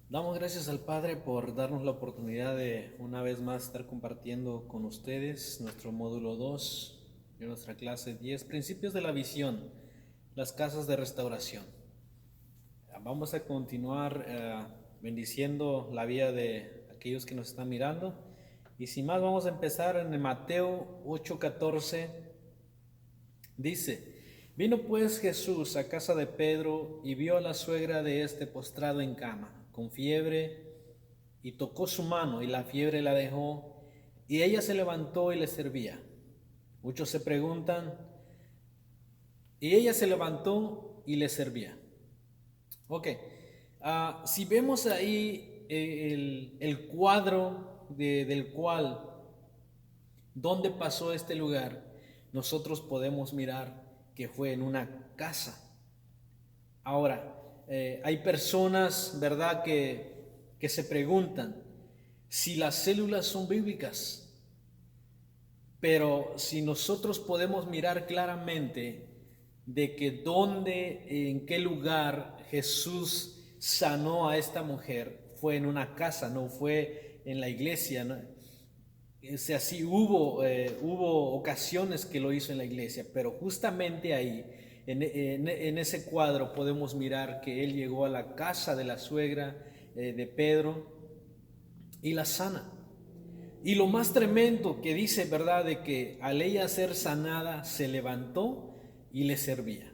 Damos gracias al Padre por darnos la oportunidad de una vez más estar compartiendo con ustedes nuestro módulo 2 de nuestra clase 10, Principios de la Visión, las casas de restauración. Vamos a continuar bendiciendo la vida de aquellos que nos están mirando. Y sin más, vamos a empezar en Mateo 8:14. Dice: Vino pues Jesús a casa de Pedro y vio a la suegra de este postrado en cama, con fiebre, y tocó su mano, y la fiebre la dejó, y ella se levantó y le servía. Muchos se preguntan, y ella se levantó y le servía. Ok, si vemos ahí el cuadro del cual, dónde pasó este lugar, nosotros podemos mirar que fue en una casa. Ahora, hay personas, ¿verdad?, que se preguntan si las células son bíblicas, pero si nosotros podemos mirar claramente de que dónde, en qué lugar Jesús sanó a esta mujer, fue en una casa, no fue en la iglesia, ¿no? O sea, sí hubo ocasiones que lo hizo en la iglesia, pero justamente ahí, en ese cuadro, podemos mirar que él llegó a la casa de la suegra de Pedro y la sana. Y lo más tremendo que dice, ¿verdad?, de que al ella ser sanada, se levantó y le servía.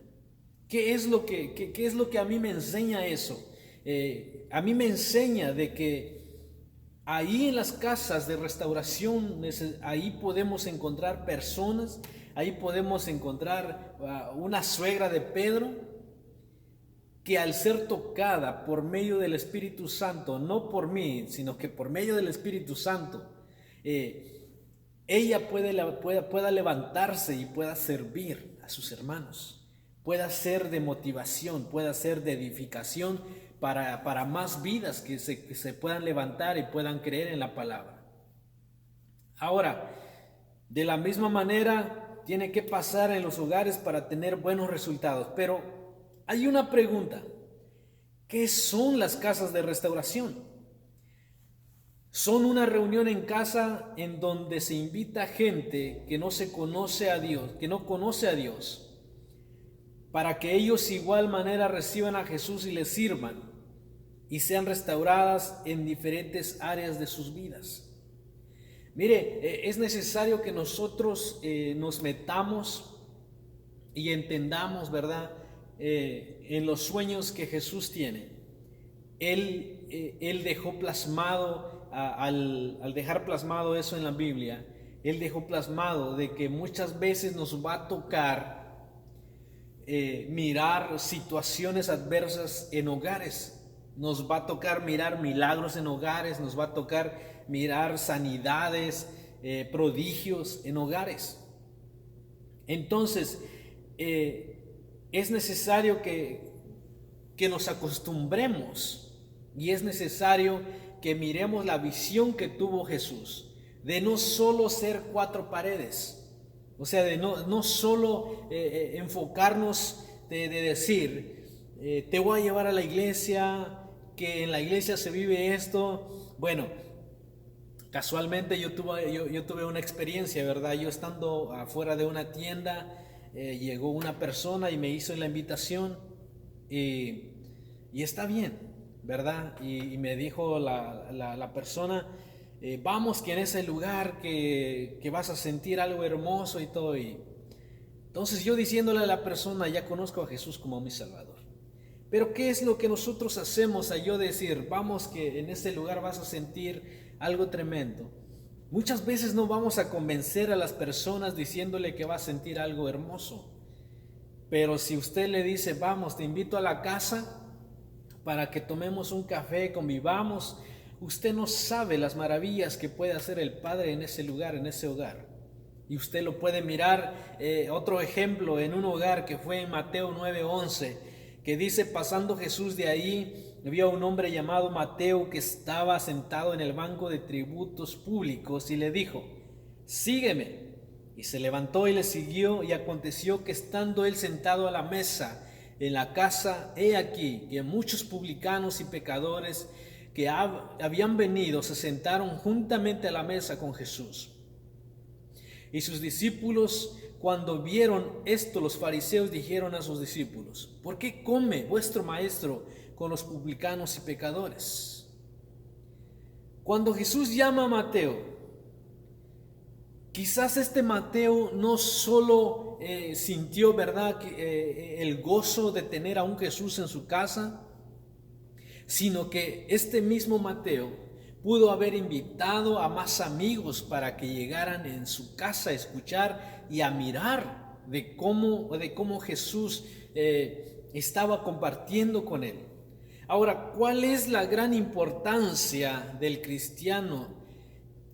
¿Qué es lo que a mí me enseña eso? A mí me enseña de que ahí en las casas de restauración, ahí podemos encontrar personas, ahí podemos encontrar una suegra de Pedro que al ser tocada por medio del Espíritu Santo, no por mí, sino que por medio del Espíritu Santo, eh, ella pueda levantarse y pueda servir a sus hermanos, pueda ser de motivación, pueda ser de edificación para más vidas que se puedan levantar y puedan creer en la palabra. Ahora, de la misma manera, tiene que pasar en los hogares para tener buenos resultados. Pero hay una pregunta: ¿qué son las casas de restauración? Son una reunión en casa en donde se invita gente que no se conoce a Dios, que no conoce a Dios, para que ellos igual manera reciban a Jesús y les sirvan y sean restauradas en diferentes áreas de sus vidas. Mire, es necesario que nosotros nos metamos y entendamos, ¿verdad?, en los sueños que Jesús tiene. Él dejó plasmado, al dejar plasmado eso en la Biblia, Él dejó plasmado de que muchas veces nos va a tocar mirar situaciones adversas en hogares. Nos va a tocar mirar milagros en hogares, nos va a tocar mirar sanidades, prodigios en hogares. Entonces, es necesario que nos acostumbremos, y es necesario que miremos la visión que tuvo Jesús, de no solo ser cuatro paredes, o sea, de no solo enfocarnos de decir, te voy a llevar a la iglesia, que en la iglesia se vive esto. Bueno, casualmente yo tuve una experiencia, ¿verdad? Yo estando afuera de una tienda, llegó una persona y me hizo la invitación, y, y está bien, ¿verdad? Y me dijo la persona, vamos, que en ese lugar que vas a sentir algo hermoso y todo. Y entonces yo diciéndole a la persona, ya conozco a Jesús como mi Salvador. Pero ¿qué es lo que nosotros hacemos a yo decir, vamos, que en ese lugar vas a sentir algo tremendo? Muchas veces no vamos a convencer a las personas diciéndole que va a sentir algo hermoso. Pero si usted le dice, vamos, te invito a la casa para que tomemos un café, convivamos, usted no sabe las maravillas que puede hacer el Padre en ese lugar, en ese hogar. Y usted lo puede mirar, otro ejemplo, en un hogar que fue en Mateo 9:11, que dice: pasando Jesús de ahí, vio a un hombre llamado Mateo que estaba sentado en el banco de tributos públicos, y le dijo: sígueme. Y se levantó y le siguió. Y aconteció que, estando él sentado a la mesa en la casa, he aquí que muchos publicanos y pecadores que habían venido se sentaron juntamente a la mesa con Jesús. Y sus discípulos, cuando vieron esto, los fariseos dijeron a sus discípulos: ¿por qué come vuestro maestro con los publicanos y pecadores? Cuando Jesús llama a Mateo, quizás este Mateo no solo sintió, ¿verdad?, el gozo de tener a un Jesús en su casa, sino que este mismo Mateo pudo haber invitado a más amigos para que llegaran en su casa a escuchar y a mirar de cómo Jesús estaba compartiendo con él. Ahora, ¿cuál es la gran importancia del cristiano?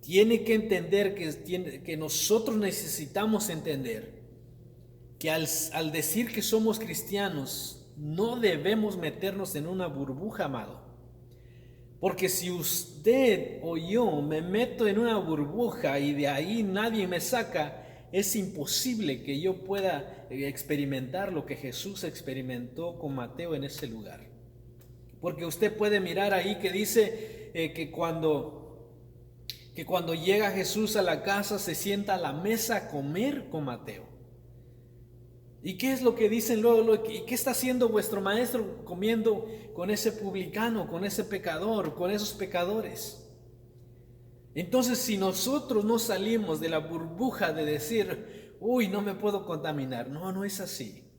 Tiene que entender que nosotros necesitamos entender que al decir que somos cristianos, no debemos meternos en una burbuja, amado. Porque si usted o yo me meto en una burbuja y de ahí nadie me saca, es imposible que yo pueda experimentar lo que Jesús experimentó con Mateo en ese lugar. Porque usted puede mirar ahí que dice que cuando llega Jesús a la casa se sienta a la mesa a comer con Mateo. ¿Y qué es lo que dicen luego? ¿Y qué está haciendo vuestro maestro comiendo con ese publicano, con ese pecador, con esos pecadores? Entonces, si nosotros no salimos de la burbuja de decir, uy, no me puedo contaminar, no es así.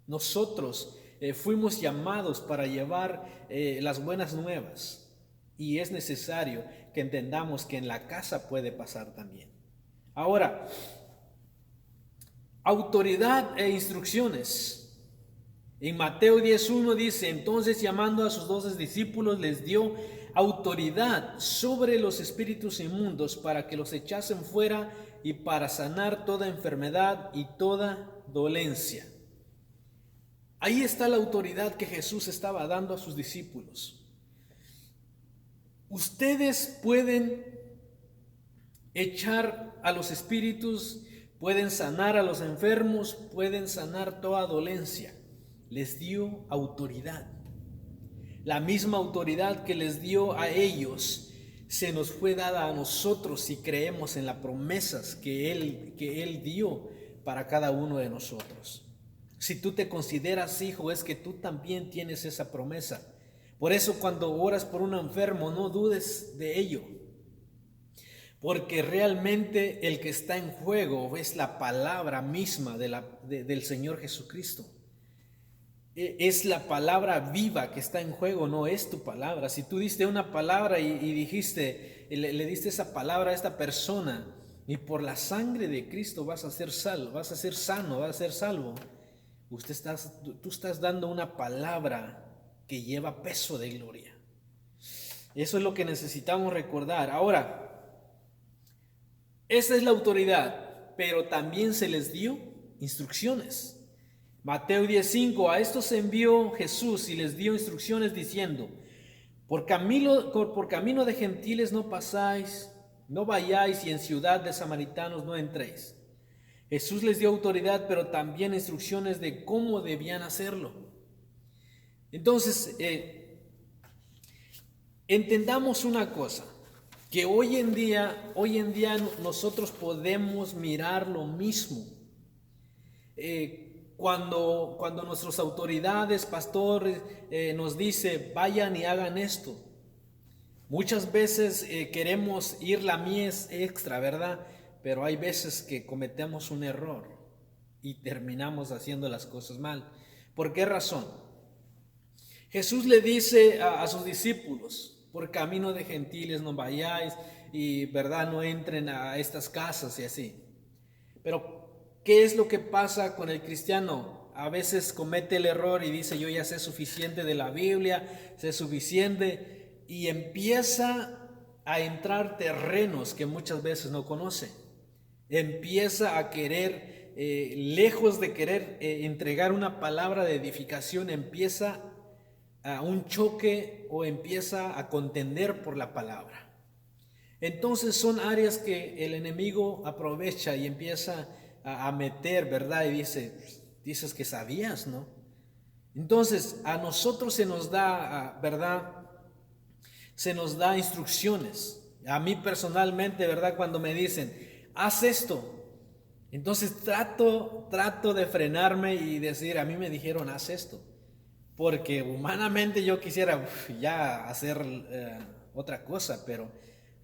Nosotros fuimos llamados para llevar las buenas nuevas, y es necesario que entendamos que en la casa puede pasar también. Ahora, autoridad e instrucciones. En Mateo 10:1 dice: entonces, llamando a sus 12 discípulos, les dio autoridad sobre los espíritus inmundos para que los echasen fuera y para sanar toda enfermedad y toda dolencia. Ahí está la autoridad que Jesús estaba dando a sus discípulos. Ustedes pueden echar a los espíritus, pueden sanar a los enfermos, pueden sanar toda dolencia. Les dio autoridad. La misma autoridad que les dio a ellos se nos fue dada a nosotros si creemos en las promesas que Él dio para cada uno de nosotros. Si tú te consideras hijo, es que tú también tienes esa promesa. Por eso cuando oras por un enfermo, no dudes de ello. Porque realmente el que está en juego es la palabra misma del Señor Jesucristo. Es la palabra viva que está en juego, no es tu palabra. Si tú diste una palabra y dijiste, le diste esa palabra a esta persona, y por la sangre de Cristo vas a ser salvo, vas a ser sano, vas a ser salvo. Tú estás dando una palabra que lleva peso de gloria. Eso es lo que necesitamos recordar. Ahora, esa es la autoridad, pero también se les dio instrucciones. Mateo 10:5, a estos envió Jesús y les dio instrucciones diciendo: por camino de gentiles no pasáis, no vayáis, y en ciudad de samaritanos no entréis. Jesús les dio autoridad, pero también instrucciones de cómo debían hacerlo. Entonces, entendamos una cosa, que hoy en día nosotros podemos mirar lo mismo. Cuando nuestras autoridades, pastores, nos dicen, vayan y hagan esto. Muchas veces queremos ir la mies extra, ¿verdad? Pero hay veces que cometemos un error y terminamos haciendo las cosas mal. ¿Por qué razón? Jesús le dice a sus discípulos: por camino de gentiles no vayáis, y verdad, no entren a estas casas y así. Pero ¿qué es lo que pasa con el cristiano? A veces comete el error y dice: yo ya sé suficiente de la Biblia, sé suficiente, y empieza a entrar terrenos que muchas veces no conoce. Empieza a querer, lejos de querer entregar una palabra de edificación, empieza a un choque o empieza a contender por la palabra. Entonces son áreas que el enemigo aprovecha y empieza a meter, ¿verdad? Y dices que sabías, ¿no? Entonces a nosotros se nos da, ¿verdad? se nos da instrucciones. A mí personalmente, ¿verdad? Cuando me dicen, haz esto, entonces trato de frenarme y decir, a mí me dijeron, haz esto. Porque humanamente yo quisiera ya hacer otra cosa, pero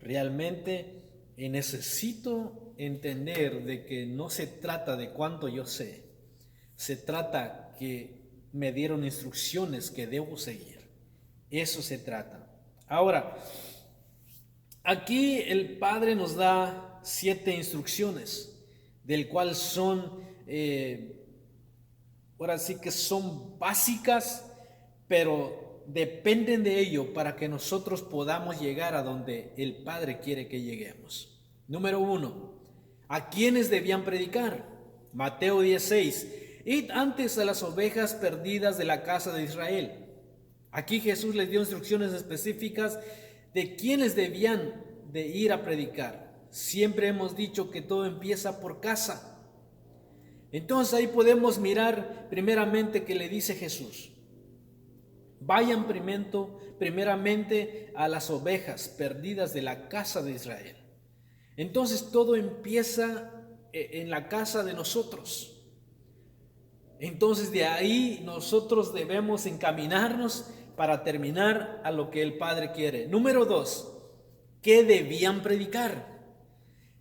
realmente necesito entender de que no se trata de cuánto yo sé, se trata que me dieron instrucciones que debo seguir. Eso se trata. Ahora, aquí el Padre nos da 7 instrucciones, del cual son, ahora sí que son básicas, pero dependen de ello para que nosotros podamos llegar a donde el Padre quiere que lleguemos. Número 1, ¿a quiénes debían predicar? Mateo 16, id antes a las ovejas perdidas de la casa de Israel. Aquí Jesús les dio instrucciones específicas de quiénes debían de ir a predicar. Siempre hemos dicho que todo empieza por casa. Entonces ahí podemos mirar primeramente que le dice Jesús. Vayan primeramente a las ovejas perdidas de la casa de Israel. Entonces todo empieza en la casa de nosotros. Entonces de ahí nosotros debemos encaminarnos para terminar a lo que el Padre quiere. Número 2, ¿qué debían predicar?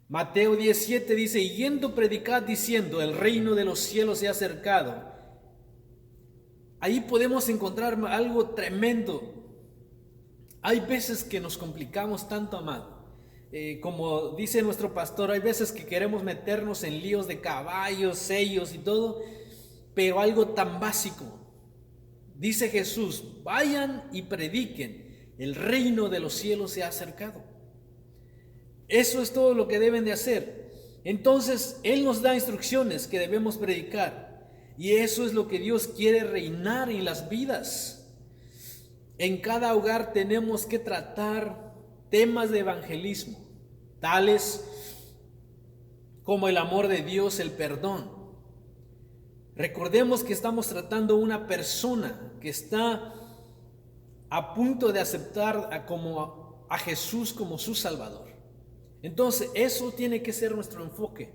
Mateo 17 dice, yendo predicad diciendo, el reino de los cielos se ha acercado. Ahí podemos encontrar algo tremendo. Hay veces que nos complicamos tanto, amado. Como dice nuestro pastor, hay veces que queremos meternos en líos de caballos, sellos y todo, pero algo tan básico. Dice Jesús, vayan y prediquen, el reino de los cielos se ha acercado. Eso es todo lo que deben de hacer. Entonces, Él nos da instrucciones que debemos predicar. Y eso es lo que Dios quiere reinar en las vidas. En cada hogar tenemos que tratar temas de evangelismo, tales como el amor de Dios, el perdón. Recordemos que estamos tratando una persona que está a punto de aceptar a Jesús como su Salvador. Entonces, eso tiene que ser nuestro enfoque,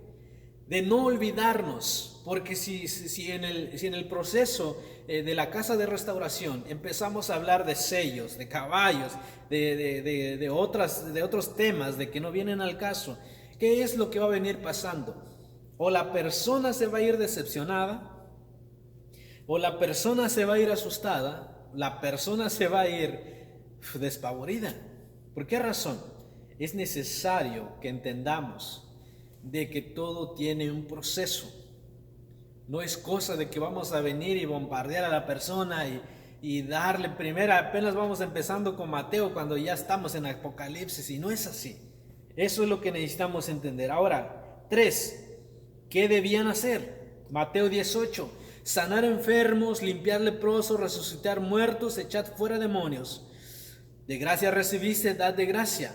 de no olvidarnos, porque si en el proceso de la casa de restauración empezamos a hablar de sellos, de caballos, de otros temas de que no vienen al caso, ¿qué es lo que va a venir pasando? O la persona se va a ir decepcionada, o la persona se va a ir asustada, la persona se va a ir despavorida. ¿Por qué razón? Es necesario que entendamos de que todo tiene un proceso. No es cosa de que vamos a venir y bombardear a la persona y darle apenas vamos empezando con Mateo cuando ya estamos en Apocalipsis, y no es así. Eso es lo que necesitamos entender. Ahora, 3, ¿qué debían hacer? Mateo 18, sanar enfermos, limpiar leprosos, resucitar muertos, echar fuera demonios. De gracia recibiste, dad de gracia.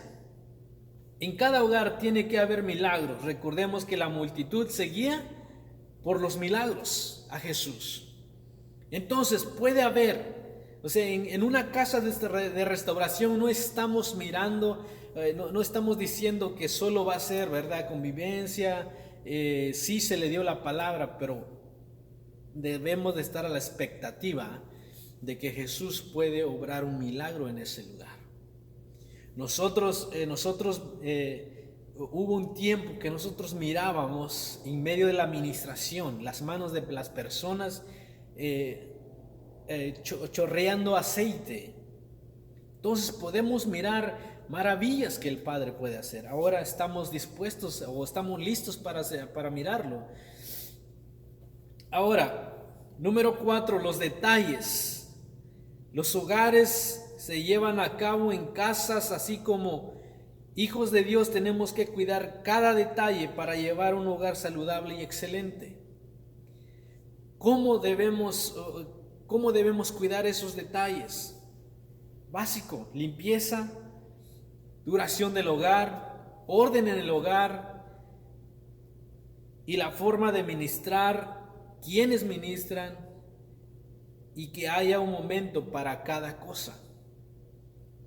En cada hogar tiene que haber milagros. Recordemos que la multitud seguía por los milagros a Jesús. Entonces puede haber, en una casa de restauración no estamos mirando, no estamos diciendo que solo va a ser, ¿verdad?, convivencia. Sí se le dio la palabra, pero debemos de estar a la expectativa de que Jesús puede obrar un milagro en ese lugar. Nosotros hubo un tiempo que nosotros mirábamos en medio de la administración las manos de las personas chorreando aceite. Entonces podemos mirar maravillas que el Padre puede hacer. Ahora estamos dispuestos o estamos listos para mirarlo. Ahora, número 4, los detalles. Los hogares se llevan a cabo en casas, así como hijos de Dios tenemos que cuidar cada detalle para llevar un hogar saludable y excelente. ¿Cómo debemos cuidar esos detalles? Básico: limpieza, duración del hogar, orden en el hogar y la forma de ministrar, quiénes ministran, y que haya un momento para cada cosa.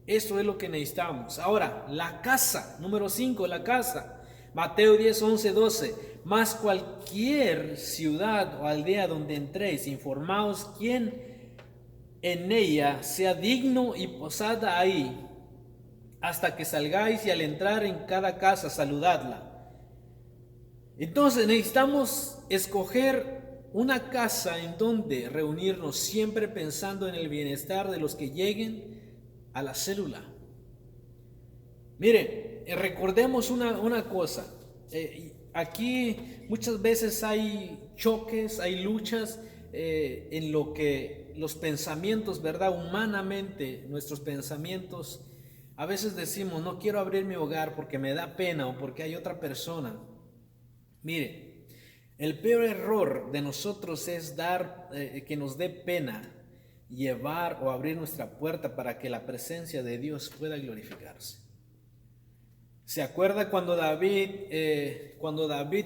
Eso es lo que necesitamos. Ahora, la casa, número 5, la casa. Mateo 10, 11, 12. Mas cualquier ciudad o aldea donde entréis, informaos quién en ella sea digno y posada ahí, hasta que salgáis, y al entrar en cada casa saludadla. Entonces necesitamos escoger una casa en donde reunirnos, siempre pensando en el bienestar de los que lleguen a la célula. Mire, recordemos una cosa. Aquí muchas veces hay choques, hay luchas en lo que los pensamientos, ¿verdad? Humanamente, nuestros pensamientos, a veces decimos, no quiero abrir mi hogar porque me da pena o porque hay otra persona. Mire, el peor error de nosotros es dar, que nos dé pena llevar o abrir nuestra puerta para que la presencia de Dios pueda glorificarse. ¿Se acuerda cuando David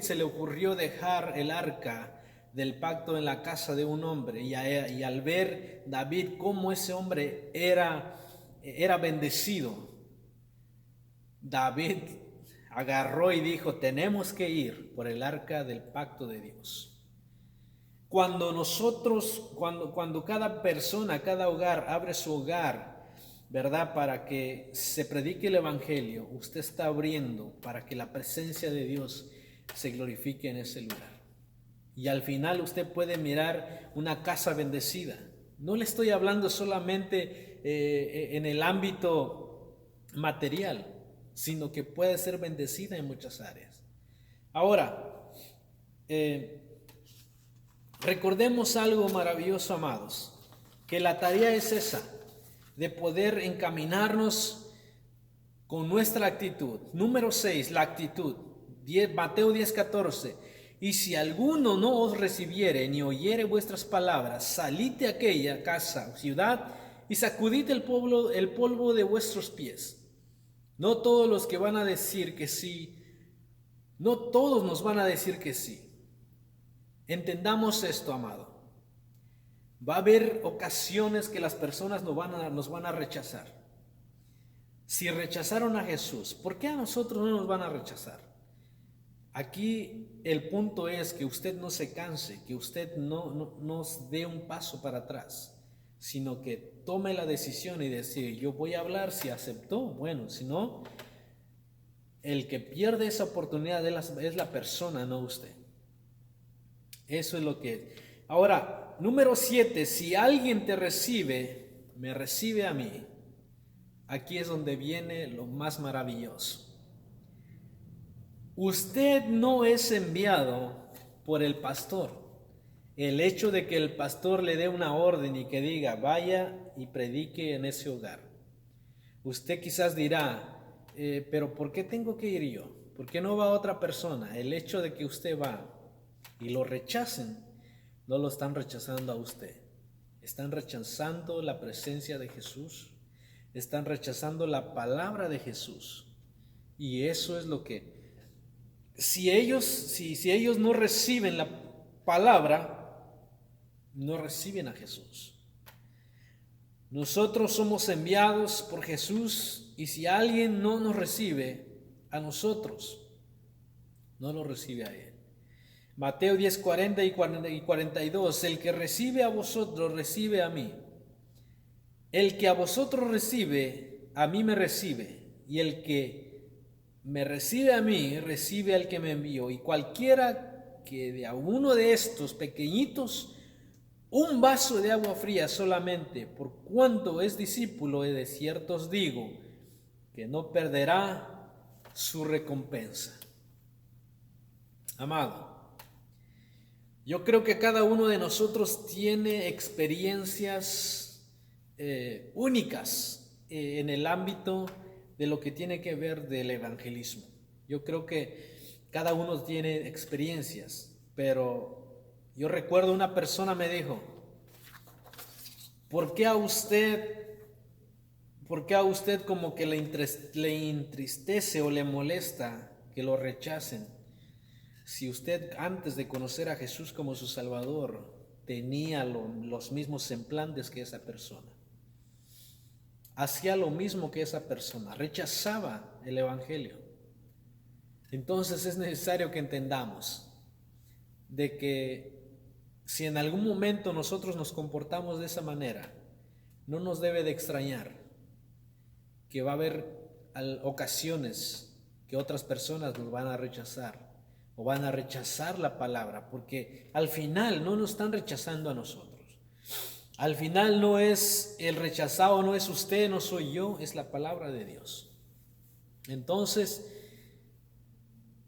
se le ocurrió dejar el arca del pacto en la casa de un hombre, y al ver David cómo ese hombre era bendecido, David agarró y dijo, tenemos que ir por el arca del pacto de Dios? Cuando cada persona, cada hogar abre su hogar, ¿verdad? Para que se predique el evangelio, usted está abriendo para que la presencia de Dios se glorifique en ese lugar. Y al final usted puede mirar una casa bendecida. No le estoy hablando solamente en el ámbito material, sino que puede ser bendecida en muchas áreas. Ahora, recordemos algo maravilloso, amados, que la tarea es esa, de poder encaminarnos con nuestra actitud. Número 6, la actitud. Mateo 10, 14. Y si alguno no os recibiere ni oyere vuestras palabras, salid de aquella casa o ciudad y sacudid el polvo de vuestros pies. No todos los que van a decir que sí, no todos nos van a decir que sí. Entendamos esto, amado. Va a haber ocasiones que las personas nos van a rechazar. Si rechazaron a Jesús, ¿por qué a nosotros no nos van a rechazar? Aquí el punto es que usted no se canse, que usted no nos dé un paso para atrás, sino que tome la decisión y decir, yo voy a hablar. Si aceptó, bueno, si no, el que pierde esa oportunidad es la persona, no usted. Eso es lo que es. Ahora, número 7, si alguien te recibe, me recibe a mí. Aquí es donde viene lo más maravilloso. Usted no es enviado por el pastor. El hecho de que el pastor le dé una orden y que diga, vaya y predique en ese hogar. Usted quizás dirá, pero ¿por qué tengo que ir yo? ¿Por qué no va otra persona? El hecho de que usted va y lo rechacen, no lo están rechazando a usted. Están rechazando la presencia de Jesús. Están rechazando la palabra de Jesús. Y eso es lo que... Si ellos no reciben la palabra, no reciben a Jesús. Nosotros somos enviados por Jesús, y si alguien no nos recibe a nosotros, no lo recibe a él. Mateo 10, 40 y 42. El que recibe a vosotros, recibe a mí. El que a vosotros recibe, a mí me recibe. Y el que me recibe a mí, recibe al que me envió. Y cualquiera que de a uno de estos pequeñitos un vaso de agua fría solamente, por cuanto es discípulo, de cierto os digo, que no perderá su recompensa. Amado, yo creo que cada uno de nosotros tiene experiencias únicas en el ámbito de lo que tiene que ver del evangelismo. Yo creo que cada uno tiene experiencias, pero yo recuerdo una persona me dijo, ¿por qué a usted como que le entristece o le molesta que lo rechacen? Si usted antes de conocer a Jesús como su Salvador tenía los mismos semblantes que esa persona. hacía lo mismo que esa persona, rechazaba el evangelio. Entonces es necesario que entendamos de que si en algún momento nosotros nos comportamos de esa manera, no nos debe de extrañar que va a haber ocasiones que otras personas nos van a rechazar o van a rechazar la palabra, porque al final no nos están rechazando a nosotros. Al final no es el rechazado, no es usted, no soy yo, es la palabra de Dios. Entonces,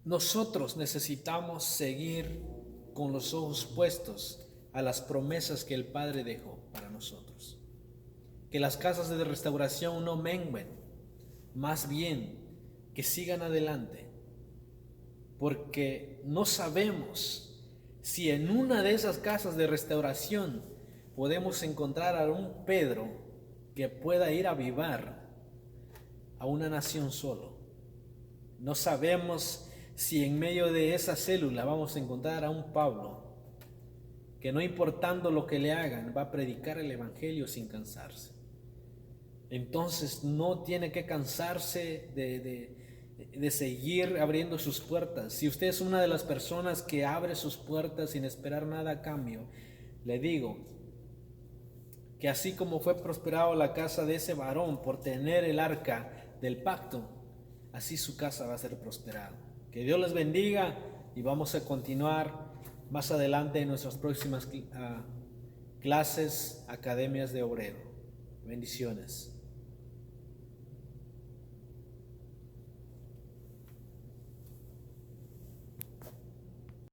nosotros necesitamos seguir con los ojos puestos a las promesas que el Padre dejó para nosotros. Que las casas de restauración no menguen, más bien que sigan adelante, porque no sabemos si en una de esas casas de restauración podemos encontrar a un Pedro que pueda ir a avivar a una nación solo. No sabemos si en medio de esa célula vamos a encontrar a un Pablo que, no importando lo que le hagan, va a predicar el evangelio sin cansarse. Entonces no tiene que cansarse de seguir abriendo sus puertas. Si usted es una de las personas que abre sus puertas sin esperar nada a cambio, le digo que así como fue prosperado la casa de ese varón por tener el arca del pacto, así su casa va a ser prosperada. Que Dios les bendiga y vamos a continuar más adelante en nuestras próximas clases, academias de obrero. Bendiciones.